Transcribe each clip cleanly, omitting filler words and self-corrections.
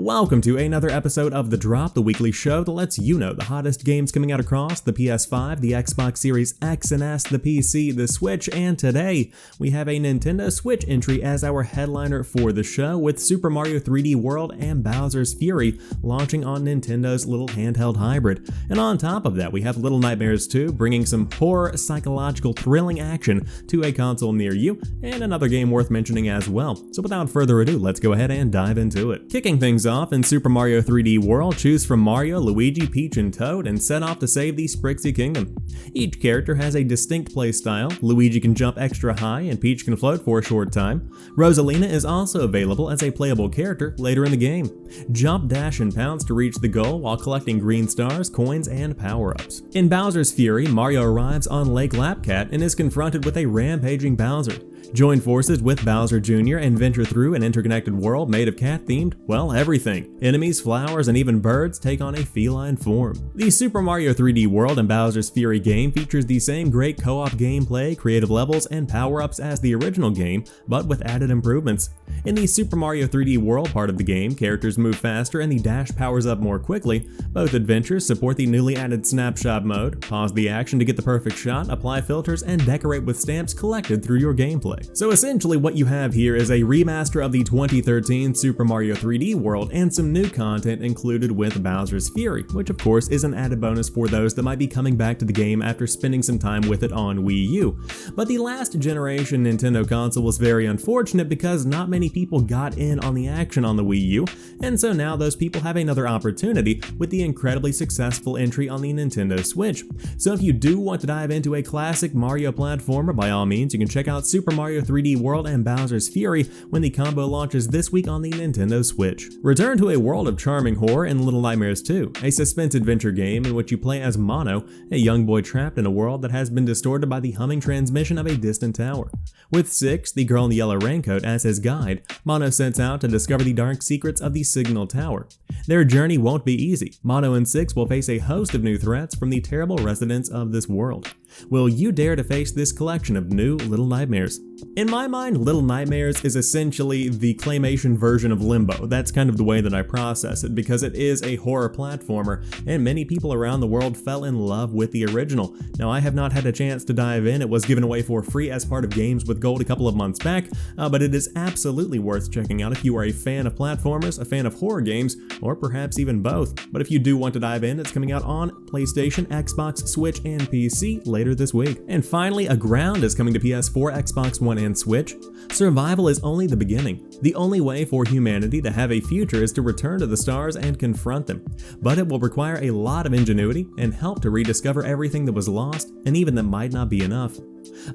Welcome to another episode of The Drop, the weekly show that lets you know the hottest games coming out across the PS5, the Xbox Series X and S, the PC, the Switch, and today we have a Nintendo Switch entry as our headliner for the show with Super Mario 3D World and Bowser's Fury launching on Nintendo's little handheld hybrid. And on top of that, we have Little Nightmares 2 bringing some horror, psychological, thrilling action to a console near you, and another game worth mentioning as well. So without further ado, let's go ahead and dive into it. Kicking things off in Super Mario 3D World, choose from Mario, Luigi, Peach, and Toad and set off to save the Sprixie Kingdom. Each character has a distinct playstyle. Luigi can jump extra high and Peach can float for a short time. Rosalina is also available as a playable character later in the game. Jump, dash, and pounce to reach the goal while collecting green stars, coins, and power-ups. In Bowser's Fury, Mario arrives on Lake Lapcat and is confronted with a rampaging Bowser. Join forces with Bowser Jr. and venture through an interconnected world made of cat-themed, well, everything. Enemies, flowers, and even birds take on a feline form. The Super Mario 3D World and Bowser's Fury game features the same great co-op gameplay, creative levels, and power-ups as the original game, but with added improvements. In the Super Mario 3D World part of the game, characters move faster and the dash powers up more quickly. Both adventures support the newly added snapshot mode, pause the action to get the perfect shot, apply filters, and decorate with stamps collected through your gameplay. So essentially what you have here is a remaster of the 2013 Super Mario 3D World and some new content included with Bowser's Fury, which of course is an added bonus for those that might be coming back to the game after spending some time with it on Wii U. But the last generation Nintendo console was very unfortunate because not many people got in on the action on the Wii U, and so now those people have another opportunity with the incredibly successful entry on the Nintendo Switch. So if you do want to dive into a classic Mario platformer, by all means you can check out Super Mario 3D World and Bowser's Fury when the combo launches this week on the Nintendo Switch. Return to a world of charming horror in Little Nightmares 2, a suspense adventure game in which you play as Mono, a young boy trapped in a world that has been distorted by the humming transmission of a distant tower. With Six, the girl in the yellow raincoat, as his guide, Mono sets out to discover the dark secrets of the Signal Tower. Their journey won't be easy. Mono and Six will face a host of new threats from the terrible residents of this world. Will you dare to face this collection of new Little Nightmares? In my mind, Little Nightmares is essentially the claymation version of Limbo. That's kind of the way that I process it because it is a horror platformer and many people around the world fell in love with the original. Now I have not had a chance to dive in. It was given away for free as part of Games with Gold a couple of months back, but it is absolutely worth checking out if you are a fan of platformers, a fan of horror games, or perhaps even both. But if you do want to dive in, it's coming out on PlayStation, Xbox, Switch, and PC later this week. And finally, Aground is coming to PS4, Xbox One, and Switch. Survival is only the beginning. The only way for humanity to have a future is to return to the stars and confront them. But it will require a lot of ingenuity and help to rediscover everything that was lost and even that might not be enough.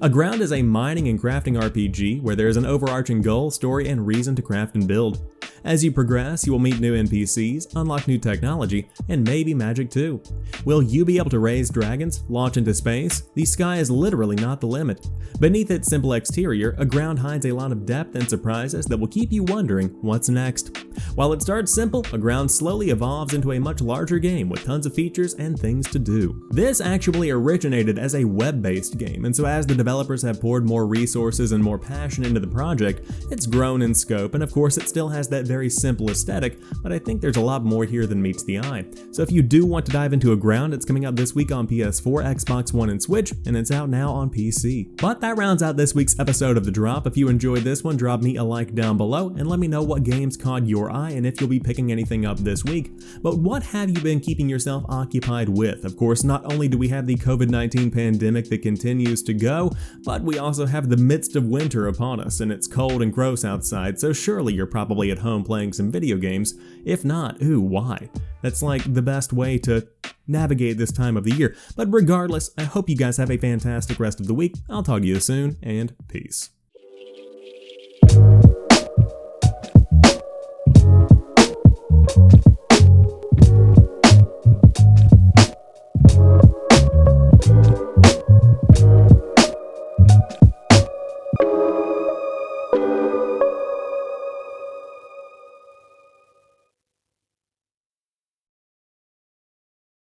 Aground is a mining and crafting RPG where there is an overarching goal, story, and reason to craft and build. As you progress, you will meet new NPCs, unlock new technology, and maybe magic too. Will you be able to raise dragons, launch into space? The sky is literally not the limit. Beneath its simple exterior, Aground hides a lot of depth and surprises that will keep you wondering what's next. While it starts simple, Aground slowly evolves into a much larger game with tons of features and things to do. This actually originated as a web-based game, and so as the developers have poured more resources and more passion into the project, it's grown in scope, and of course it still has that very simple aesthetic, but I think there's a lot more here than meets the eye. So if you do want to dive into Aground, it's coming out this week on PS4, Xbox One, and Switch, and it's out now on PC. But that rounds out this week's episode of The Drop. If you enjoyed this one, drop me a like down below and let me know what games caught your eye and if you'll be picking anything up this week. But what have you been keeping yourself occupied with? Of course, not only do we have the COVID-19 pandemic that continues to go, but we also have the midst of winter upon us and it's cold and gross outside, so surely you're probably at home playing some video games. If not, ooh, why? That's like the best way to navigate this time of the year. But regardless, I hope you guys have a fantastic rest of the week. I'll talk to you soon, and peace.